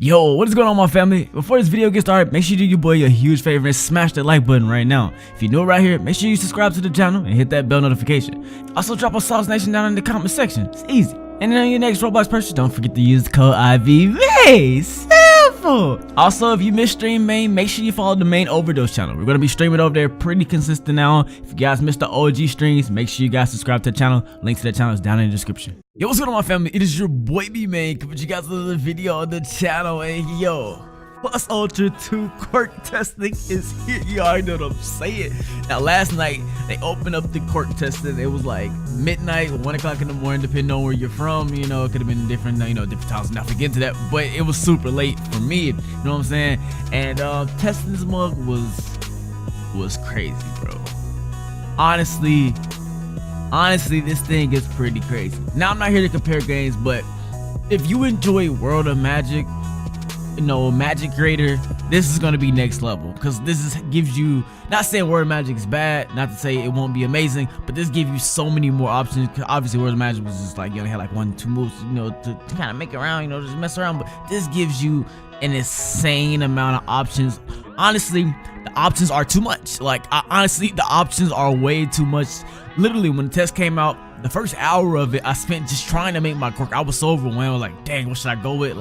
Yo, what is going on, my family? Before this video gets started, make sure you do your boy a huge favor and smash that like button right now. If you're new right here, make sure you subscribe to the channel and hit that bell notification. Also, drop a Sauce Nation down in the comment section. It's easy. And then on your next Roblox purchase, don't forget to use the code iBeMaine. Simple. Also, if you missed germainejohnsonjr, make sure you follow the main overdose channel. We're gonna be streaming over there pretty consistent now. If you guys missed the OG streams, make sure you guys subscribe to the channel. Link to the channel is down in the description. Yo, what's going on, my family? It is your boy iBeMaine coming to you guys with another video on the channel. And yo, Plus Ultra 2 Quirk testing is here. You already know what I'm saying. Now, last night they opened up the Quirk testing. It was like midnight, 1 o'clock in the morning, depending on where you're from. You know, it could have been different, different times. Not to get into that, but it was super late for me. You know what I'm saying? And testing this mug was crazy, bro. Honestly, this thing is pretty crazy. Now, I'm not here to compare games, but if you enjoy World of Magic, Magic Creator, this is gonna be next level, because this gives you, not saying World of Magic is bad, not to say it won't be amazing, but this gives you so many more options. Obviously, World of Magic was just like you only had like 1-2 moves, to kind of make it around, just mess around. But this gives you an insane amount of options. Honestly, the options are too much. Honestly, the options are way too much. Literally, when the test came out, the first hour of it, I spent just trying to make my quirk. I was so overwhelmed, like, dang, what should I go with?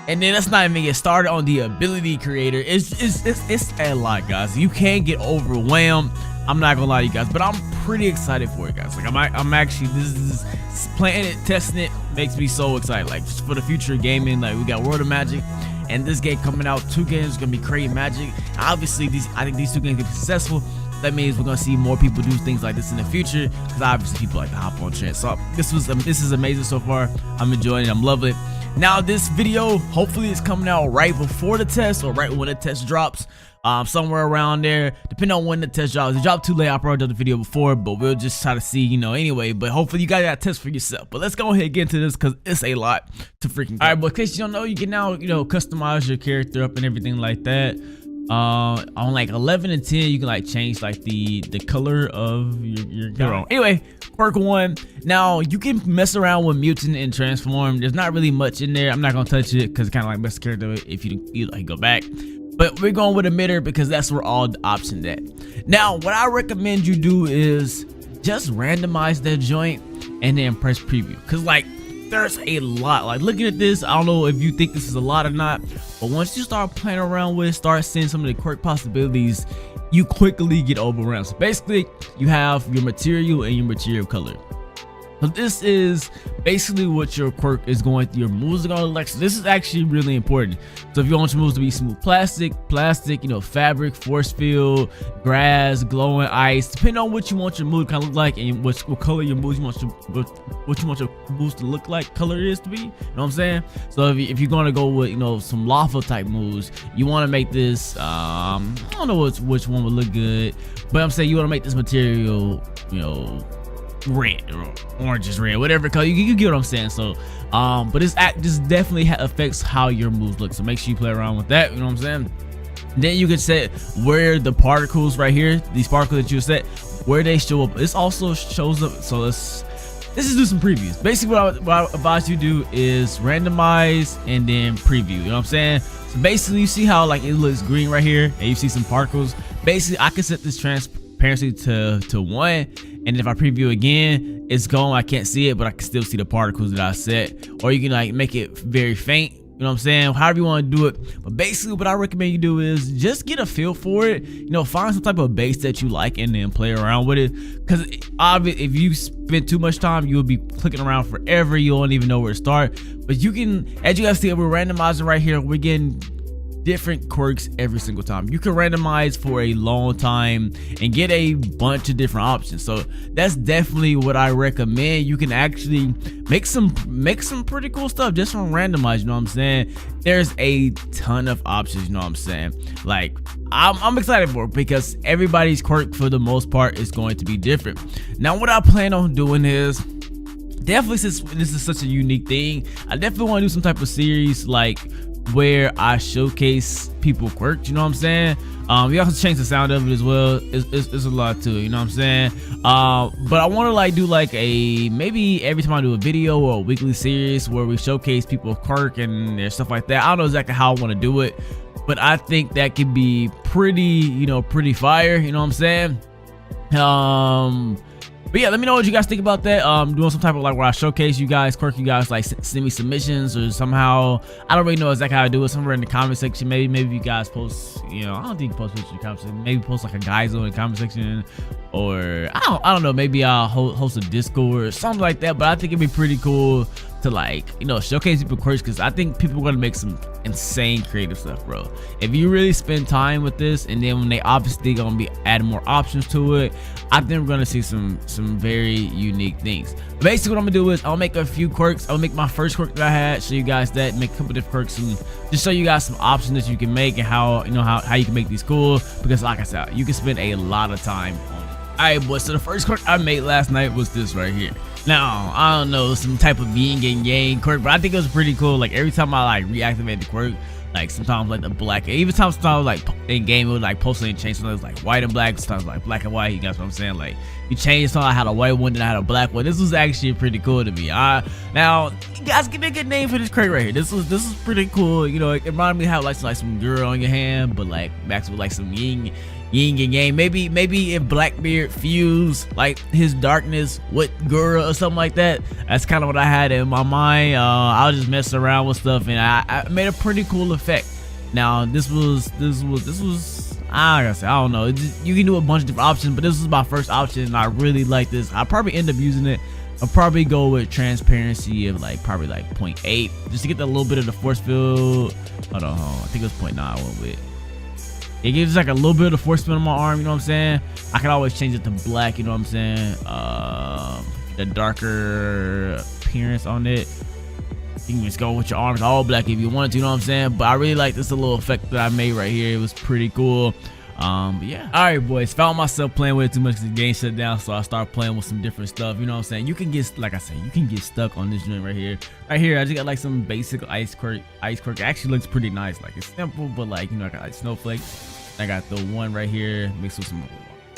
And then let's not even get started on the ability creator. It's a lot, guys. You can't get overwhelmed. I'm not gonna lie to you guys, but I'm pretty excited for it, guys. I'm actually, this is playing it, testing it makes me so excited. Just for the future of gaming, we got World of Magic and this game coming out. 2 games gonna be creating magic. Obviously, I think these 2 games can be successful. That means we're gonna see more people do things like this in the future, because obviously people like to hop on trends. So this is amazing so far. I'm enjoying it. I'm loving it. Now, this video hopefully is coming out right before the test or right when the test drops, somewhere around there, depending on when the test drops. If it dropped too late, I'll probably do the video before, but we'll just try to see, anyway. But hopefully you guys got a test for yourself. But let's go ahead and get into this, because it's a lot to freaking do. All right, but in case you don't know, you can now customize your character up and everything like that. On 11 and 10, you can change the color of your guy. Anyway, Quirk 1. Now you can mess around with mutant and transform. There's not really much in there. I'm not gonna touch it because it kind of mess the character if you go back. But we're going with emitter because that's where all the options at. Now, what I recommend you do is just randomize that joint and then press preview, because there's a lot. Looking at this, I don't know if you think this is a lot or not, but once you start playing around with it, start seeing some of the quirk possibilities, you quickly get overwhelmed. So basically, you have your material and your material color. So this is basically what your quirk is going through. Your moves are going to look like. So this is actually really important. So if you want your moves to be smooth plastic, fabric, force field, grass, glowing ice, depending on what you want your move to kind of look like and what color your moves what you want your moves to look like, color is to be. You know what I'm saying? So if you're going to go with some lava type moves, you want to make this I don't know which one would look good, but I'm saying you want to make this material red or orange is red, whatever color, you get what I'm saying. So but this definitely affects how your moves look, so make sure you play around with that. You know what I'm saying? Then you can set where the particles right here, these particles that you set, where they show up. This also shows up. So let's just do some previews. Basically what I advise you do is randomize and then preview. You know what I'm saying? So basically, you see how it looks green right here and you see some particles. Basically, I can set this transparency to 1, and if I preview again, it's gone. I can't see it, but I can still see the particles that I set. Or you can make it very faint. You know what I'm saying? However you want to do it. But basically, what I recommend you do is just get a feel for it. Find some type of base that you like and then play around with it. Because if you spend too much time, you'll be clicking around forever. You won't even know where to start. But you can, as you guys see, we're randomizing right here. We're getting different quirks every single time. You can randomize for a long time and get a bunch of different options. So that's definitely what I recommend. You can actually make some pretty cool stuff just from randomize. You know what I'm saying? There's a ton of options. You know what I'm saying? I'm excited for it, because everybody's quirk for the most part is going to be different. Now, what I plan on doing is, definitely, since this is such a unique thing, I definitely want to do some type of series where I showcase people quirks, you know what I'm saying? You also change the sound of it as well. It's a lot too, you know what I'm saying? But I want to like do like a, maybe every time I do a video or a weekly series where we showcase people quirk and their stuff like that. I don't know exactly how I want to do it, but I think that could be pretty, you know, pretty fire, you know what I'm saying? But yeah, let me know what you guys think about that. Doing some type of like where I showcase you guys, quirk you guys, like send me submissions or somehow. I don't really know exactly how to do it. Somewhere in the comment section, maybe you guys post. You know, I don't think you post pictures in the comment section. Maybe post like a guide zone in the comment section, or I don't know. Maybe I'll host a Discord or something like that. But I think it'd be pretty cool to like, you know, showcase people quirks, because I think people are gonna make some insane creative stuff, bro. If you really spend time with this, and then when they obviously gonna be adding more options to it, I think we're gonna see some very unique things. Basically what I'm gonna do is I'll make a few quirks. I'll make my first quirk that I had, show you guys that, make a couple different quirks, and just show you guys some options that you can make and how, you know, how you can make these cool, because like I said, you can spend a lot of time on it. Alright boys, so the first quirk I made last night was this right here. Now, I don't know, some type of yin and yang quirk, but I think it was pretty cool. Like every time I like reactivate the quirk, like sometimes like the black, even sometimes like in game it would like postally change, sometimes like white and black, sometimes like black and white, you guys know what I'm saying? Like you change, so I had a white one, then I had a black one. This was actually pretty cool to me. Now you guys give me a good name for this quirk right here. This is pretty cool. You know, it reminded me of how like some girl on your hand, but like back with like some yin and yang. Maybe if Blackbeard fused like his darkness with Gura or something like that. That's kind of what I had in my mind. I was just messing around with stuff, and I made a pretty cool effect. Now this was I don't know. You can do a bunch of different options, but this was my first option, and I really like this. I'll probably end up using it. I'll probably go with transparency of like probably like 0.8 just to get that little bit of the force field. Hold on. I think it was 0.9 I went with. It gives like a little bit of force field on my arm, you know what I'm saying? I can always change it to black, you know what I'm saying? The darker appearance on it. You can just go with your arms all black if you want to, you know what I'm saying? But I really like this little effect that I made right here. It was pretty cool. But yeah. Alright boys, found myself playing with it too much because the game shut down, so I started playing with some different stuff, you know what I'm saying? You can get, like I said, you can get stuck on this joint right here. Right here, I just got like some basic ice quirk. It actually looks pretty nice. Like it's simple, but like, you know, I got like snowflakes. I got the one right here mixed with some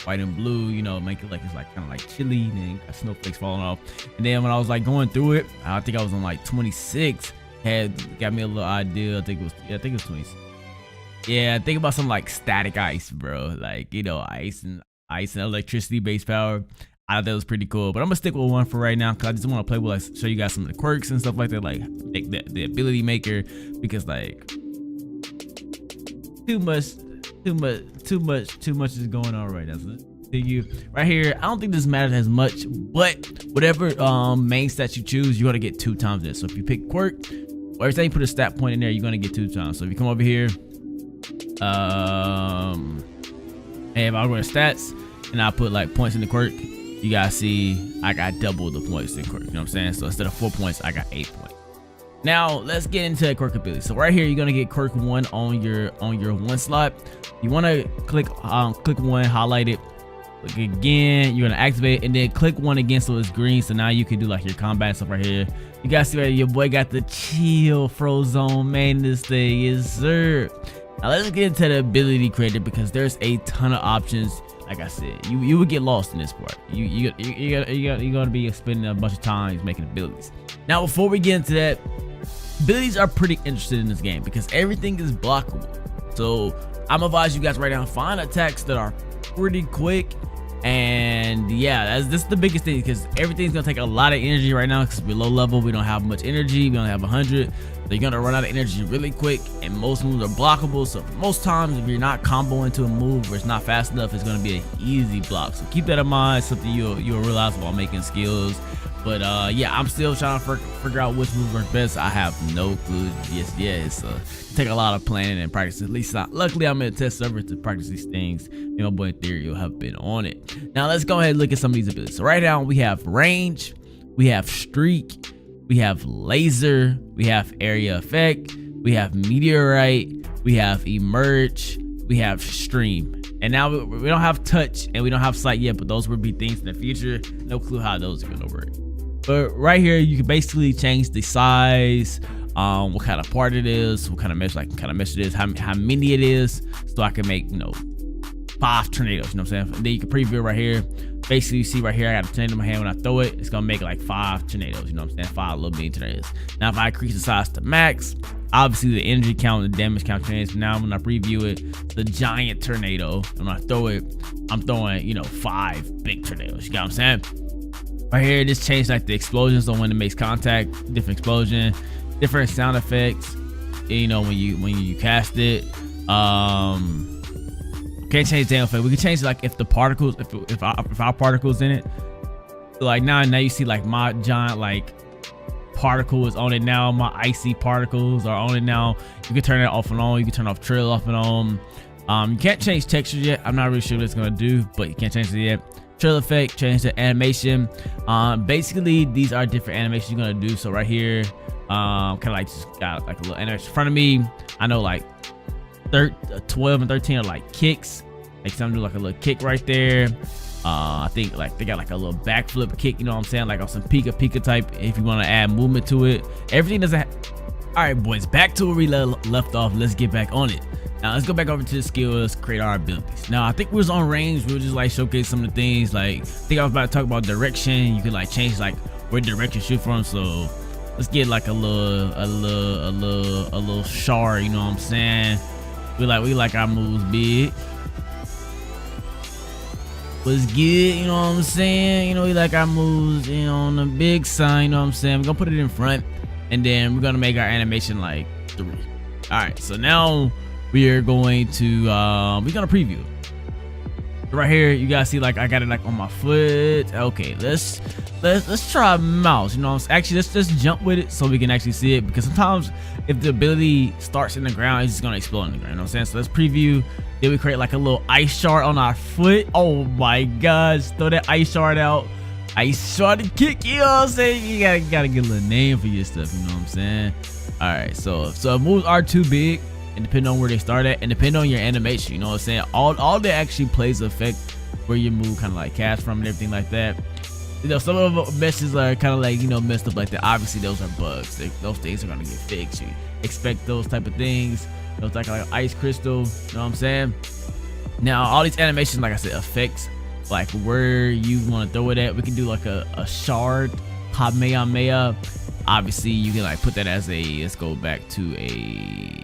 white and blue, you know, make it like it's like kind of like chilly, and then got snowflakes falling off. And then when I was like going through it, I think I was on like 26, got me a little idea. I think it was 26. Yeah, think about some like static ice, bro. Like, you know, ice and electricity based power. I thought that was pretty cool, but I'm gonna stick with one for right now because I just want to play with, like, show you guys some of the quirks and stuff like that, like the ability maker, because like too much is going on right now. So let's continue right here. I don't think this matters as much, but whatever main stats you choose, you're gonna get 2 times this. So if you pick quirk, or every time you put a stat point in there, you're gonna get 2 times. So if you come over here, and if I go to stats and I put like points in the quirk, you guys see I got double the points in quirk, you know what I'm saying? So instead of 4 points, I got 8 points. Now let's get into quirk ability. So right here, you're gonna get quirk 1 on your 1 slot. You want to click 1, highlight it, click again, you're gonna activate it, and then click 1 again so it's green. So now you can do like your combat stuff right here. You guys see right here, your boy got the chill Frozone main this thing, yes sir. Now let's get into the ability creator, because there's a ton of options. Like I said, you would get lost in this part. You're gonna be spending a bunch of time making abilities. Now before we get into that, abilities are pretty interesting in this game because everything is blockable. So I'm advise you guys right now, find attacks that are pretty quick. And yeah, this is the biggest thing, because everything's gonna take a lot of energy right now because we're low level. We don't have much energy. We only have 100. So you're gonna run out of energy really quick, and most moves are blockable. So most times, if you're not comboing into a move or it's not fast enough, it's gonna be an easy block. So keep that in mind. Something you'll realize while making skills. But yeah, I'm still trying to figure out which moves work best. I have no clue just yet. It's take a lot of planning and practice. At least luckily I'm in a test server to practice these things. You know, boy, in theory, you'll have been on it. Now let's go ahead and look at some of these abilities. So right now we have range, we have streak, we have laser, we have area effect, we have meteorite, we have emerge, we have stream. And now we don't have touch and we don't have sight yet, but those will be things in the future. No clue how those are gonna work. But right here, you can basically change the size, what kind of part it is, what kind of mesh, it is, how many it is, so I can make, 5 tornadoes, you know what I'm saying? And then you can preview it right here. Basically, you see right here, I got a tornado in my hand. When I throw it, it's gonna make like 5 tornadoes, you know what I'm saying? 5 little mini tornadoes. Now, if I increase the size to max, obviously the energy count and the damage count changes. Now, when I preview it, the giant tornado, when I throw it, I'm throwing, 5 big tornadoes, you got what I'm saying? Right here, this changed like the explosions, so when it makes contact, different explosion, different sound effects, when you cast it. Can't change the effect. We can change like if the particles, if our particles in it. So like now you see like my giant like particle is on it now. My icy particles are on it now. You can turn it off and on. You can turn off trail off and on. You can't change texture yet. I'm not really sure what it's gonna do, but you can't change it yet. Trail effect, change the animation. Basically these are different animations you're gonna do. So right here, kind of like just got like a little animation in front of me. I know like 12 and 13 are like kicks. Like some do like a little kick right there. I think like they got like a little backflip kick, you know what I'm saying? Like on some Pika type, if you want to add movement to it. Everything doesn't all right, boys, back to where we left off. Let's get back on it. Now let's go back over to the skills, create our abilities. Now I think we was on range. We were just like showcase some of the things. Like I think I was about to talk about direction. You can like change like where direction shoot from. So let's get like a little shard, you know what I'm saying? We like our moves big. What's good, you know what I'm saying? We like our moves, on the big side, you know what I'm saying? We're gonna put it in front, and then we're gonna make our animation like 3. All right, so now we are going to we're gonna preview. Right here, you guys see like I got it like on my foot. Okay, let's try mouse. You know what I'm saying? Actually, let's just jump with it so we can actually see it, because sometimes if the ability starts in the ground, it's just gonna explode in the ground. You know what I'm saying? So let's preview. Then we create like a little ice shard on our foot. Oh my gosh, throw that ice shard out. Ice shard to kick, you know what I'm saying? You gotta get a little name for your stuff, you know what I'm saying? All right, so if moves are too big, and depending on where they start at, and depending on your animation, you know what I'm saying? All that actually plays effect where your move kind of like cast from and everything like that. Some of the meshes are kind of like, messed up like that. Obviously, those are bugs. Those things are gonna get fixed. You expect those type of things. Those like ice crystal, you know what I'm saying? Now, all these animations, like I said, effects, like where you want to throw it at. We can do like a shard, Kamehameha. Obviously, you can like put that as let's go back to a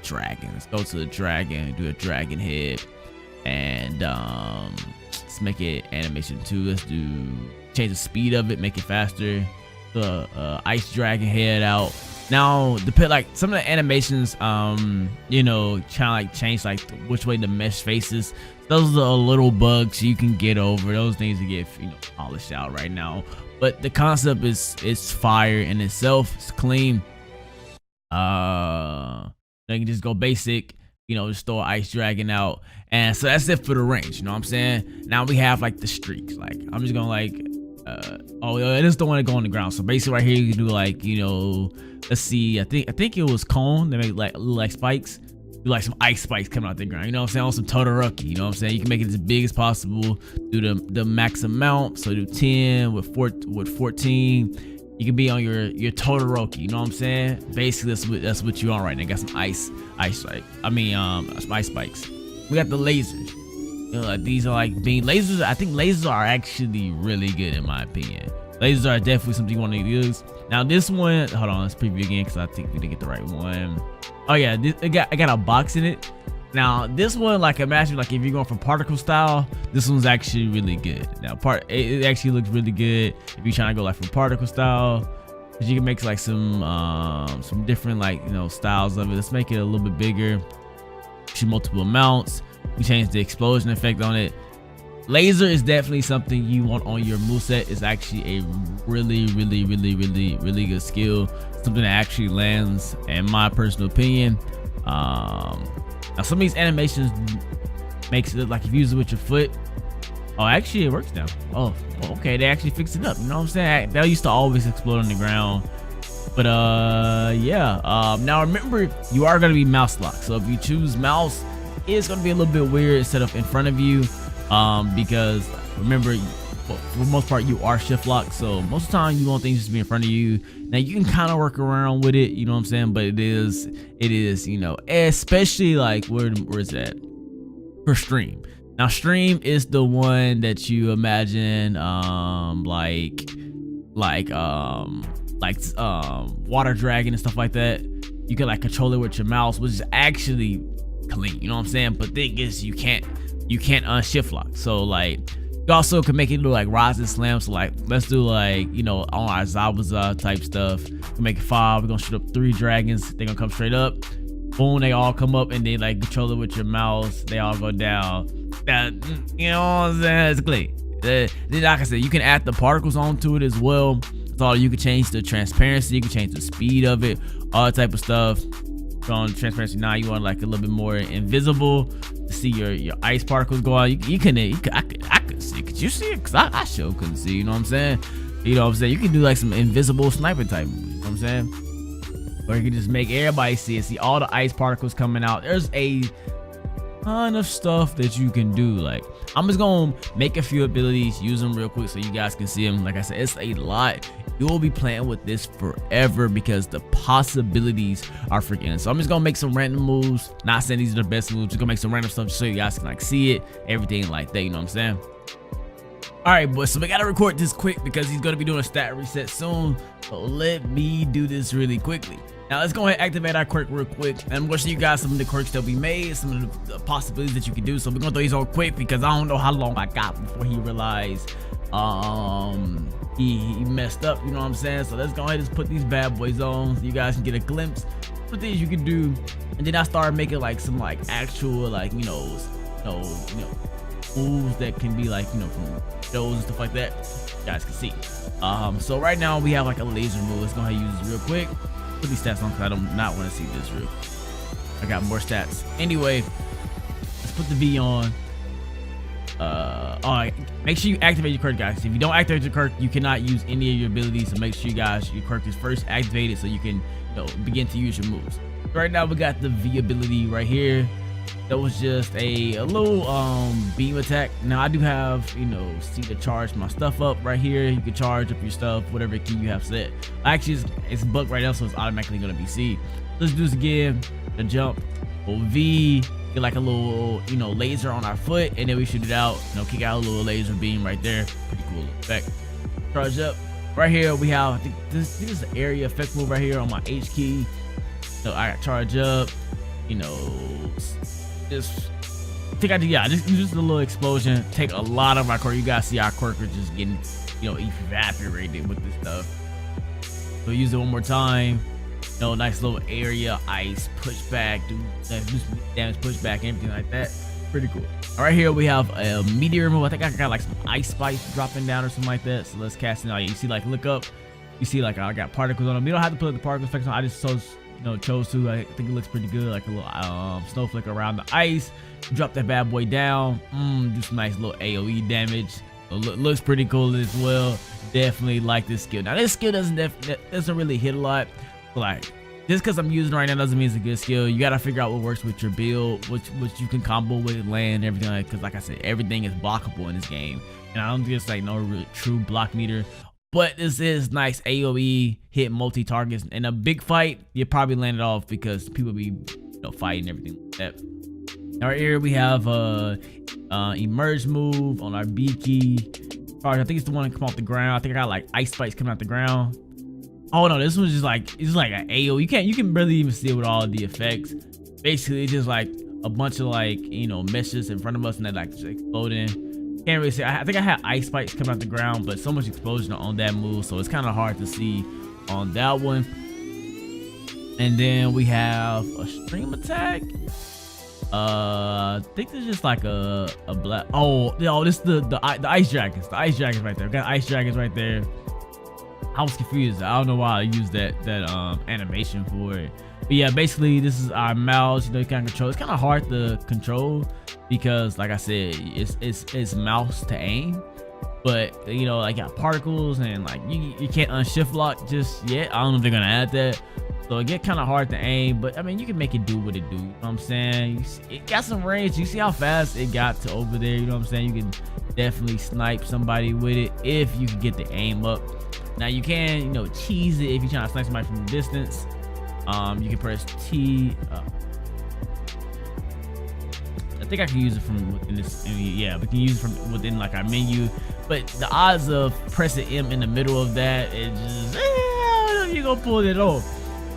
dragon. Let's go to the dragon, do a dragon head, and let's make it animation 2. Let's change the speed of it, make it faster. The ice dragon head out. Now, like some of the animations, trying to like change like which way the mesh faces. Those are little bugs you can get over. Those things to get polished out right now. But the concept is fire in itself. It's clean. You can just go basic. Just throw an ice dragon out, and so that's it for the range. You know what I'm saying? Now we have like the streaks. Like I'm just gonna like, I just don't want to go on the ground. So basically, right here you can do like let's see. I think it was cone. They make like spikes. Do like some ice spikes coming out the ground. You know what I'm saying? On some Todoroki. You know what I'm saying? You can make it as big as possible. Do the max amount. So do 10 with 14. You can be on your Todoroki. You know what I'm saying? Basically, that's what you on right now. Got some ice spike. Some ice spikes. We got the lasers. Like these are like being lasers. I think lasers are actually really good in my opinion. Lasers are definitely something you want to use. Now this one, hold on, let's preview again because I think we didn't get the right one. Oh yeah, I got a box in it. Now this one, like imagine like if you're going for particle style, this one's actually really good. Now it actually looks really good if you're trying to go like from particle style. Cause you can make like some different like styles of it. Let's make it a little bit bigger. Shoot multiple amounts. We changed the explosion effect on it. Laser is definitely something you want on your moveset. It's actually a really good skill. Something that actually lands, in my personal opinion. Now some of these animations makes it look like if you use it with your foot. Oh, actually it works now. Oh, okay, they actually fixed it up. You know what I'm saying? That used to always explode on the ground. But yeah. Now remember, you are gonna be mouse locked. So if you choose mouse, it's gonna be a little bit weird instead of in front of you. Because remember, for the most part you are shift locked, so most of the time you want things to be in front of you. Now you can kind of work around with it, you know what I'm saying, but it is, you know, especially like where's that for stream. Now stream is the one that you imagine like water dragon and stuff like that. You can like control it with your mouse, which is actually clean, you know what I'm saying? But thing is, you can't unshift lock. So like you also can make it look like rise and slam. So like let's do like, you know, on our Zabuza type stuff. We make it 5. We're gonna shoot up 3 dragons. They're gonna come straight up. Boom, they all come up, and then like control it with your mouse. They all go down. That, you know what I'm saying? It's clean. Then like I said, you can add the particles onto it as well. That's all. You can change the transparency. You can change the speed of it. All that type of stuff. On transparency now, you want like a little bit more invisible to see your ice particles go out. I could see. Could you see it? Cause I sure couldn't see. You know what I'm saying? You know what I'm saying? You can do like some invisible sniper type. You know what I'm saying? Or you can just make everybody see it. See all the ice particles coming out. There's a ton of stuff that you can do. Like I'm just gonna make a few abilities, use them real quick so you guys can see them. Like I said, it's a lot. You will be playing with this forever because the possibilities are freaking. So I'm just gonna make some random moves. Not saying these are the best moves. Just gonna make some random stuff just so you guys can like see it, everything like that. You know what I'm saying? All right, boys. So we gotta record this quick because he's gonna be doing a stat reset soon. So let me do this really quickly. Now let's go ahead and activate our quirk real quick. And I'm gonna show you guys some of the quirks that we made, some of the possibilities that you can do. So we're gonna throw these on quick because I don't know how long I got before he realized he messed up, you know what I'm saying? So let's go ahead and just put these bad boys on so you guys can get a glimpse of things you can do. And then I started making like some like actual like you know moves that can be like, you know, from shows and stuff like that. You guys can see. So right now we have like a laser move. Let's go ahead and use this real quick. Put these stats on because I do not want to see this real quick. I got more stats. Anyway, let's put the V on. Alright, make sure you activate your quirk, guys. If you don't activate your quirk, you cannot use any of your abilities. So make sure you guys, your quirk is first activated so you can, you know, begin to use your moves. Right now we got the V ability right here. That was just a little beam attack. Now I do have, you know, see to charge my stuff up right here. You can charge up your stuff, whatever key you have set. Actually, it's bugged right now, so it's automatically gonna be C. Let's do this again. The jump. V. Get like a little, you know, laser on our foot, and then we shoot it out. You know, kick out a little laser beam right there. Pretty cool effect. Charge up. Right here we have, I think this is the area effect move right here on my H key. So I got charge up. You know, just a little explosion. Take a lot of our quirk. You guys see our quirk are just getting, you know, evaporated with this stuff. So use it one more time. You know, nice little area, ice, pushback, do damage, pushback, everything like that. Pretty cool. All right, here we have a meteor move. I think I got like some ice spikes dropping down or something like that. So let's cast it out. You see, like, look up. You see, like, I got particles on them. You don't have to put the particle effects on. I just chose to. I think it looks pretty good, like a little snowflake around the ice. Drop that bad boy down. Do some nice little AOE damage. So looks pretty cool as well. Definitely like this skill. Now this skill doesn't really hit a lot. Like just because I'm using it right now doesn't mean it's a good skill. You gotta figure out what works with your build, which you can combo with, land, everything like. Because like I said, everything is blockable in this game, and I don't think it's like no real true block meter. But this is nice AOE, hit multi targets. In a big fight, you probably land it off because people be, you know, fighting everything like that. Right here we have emerge move on our B key. All right, I think it's the one that come off the ground. I think I got like ice spikes coming out the ground. Oh no, this one's just like, it's like an AO. You can barely even see it with all of the effects. Basically, it's just like a bunch of like, you know, meshes in front of us and they're like just exploding. Can't really see. I think I had ice spikes coming out the ground, but so much explosion on that move, so it's kind of hard to see on that one. And then we have a stream attack. I think there's just like a black. Oh, this is the ice dragons. The ice dragons right there. We got ice dragons right there. I was confused. I don't know why I used that animation for it. But yeah, basically this is our mouse. You know, you can control. It's kind of hard to control because, like I said, it's mouse to aim. But you know, like got particles and like you can't unshift lock just yet. I don't know if they're gonna add that. So it get kind of hard to aim, but I mean, you can make it do what it do. You know what I'm saying? It got some range. You see how fast it got to over there. You know what I'm saying? You can definitely snipe somebody with it if you can get the aim up. Now you can, you know, cheese it if you're trying to snipe somebody from a distance. You can press T. I think I can use it from within this. Yeah, we can use it from within like our menu. But the odds of pressing M in the middle of that, it just, I don't know if you're gonna pull it off.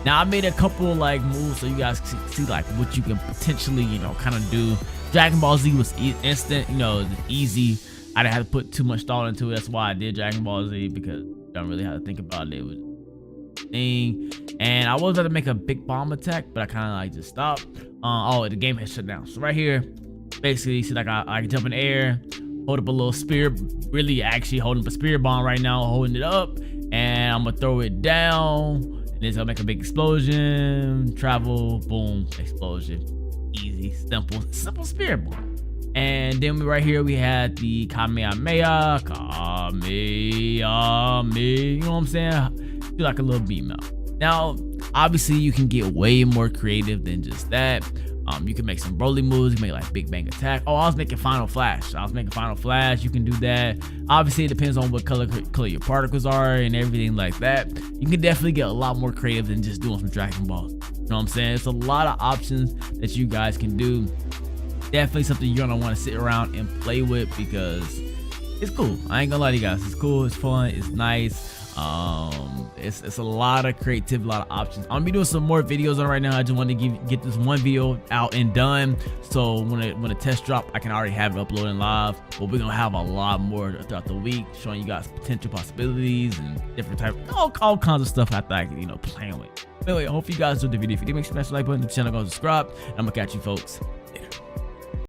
Now I made a couple like moves so you guys can see like what you can potentially, you know, kind of do. Dragon Ball Z was instant, you know, easy. I didn't have to put too much thought into it. That's why I did Dragon Ball Z, because I don't really have to think about it. It was thing. And I was about to make a big bomb attack, but I kind of like just stopped. Oh, the game has shut down. So right here, basically, see like I can jump in the air, hold up a little spear, really actually holding up a spear bomb right now, holding it up, and I'm gonna throw it down, and it's gonna make a big explosion, travel, boom, explosion. Easy, simple spear bomb. And then right here we had the Kamehameha, you know what I'm saying? Do like a little beam out. Now, obviously you can get way more creative than just that. You can make some Broly moves, you can make like Big Bang Attack. Oh, I was making Final Flash. You can do that. Obviously it depends on what color your particles are and everything like that. You can definitely get a lot more creative than just doing some Dragon Balls. You know what I'm saying? It's a lot of options that you guys can do. Definitely something you're gonna want to sit around and play with, because it's cool. I ain't gonna lie to you guys, it's cool, it's fun, it's nice. It's a lot of creativity, a lot of options. I'm gonna be doing some more videos on it right now. I just wanted to get this one video out and done, so when a test drop, I can already have it uploading live. But we're gonna have a lot more throughout the week, showing you guys potential possibilities and different type, all kinds of stuff I think, you know, playing with. Anyway, I hope you guys enjoyed the video. If you did, make sure to smash the like button, the channel, go subscribe, and I'm gonna catch you folks later.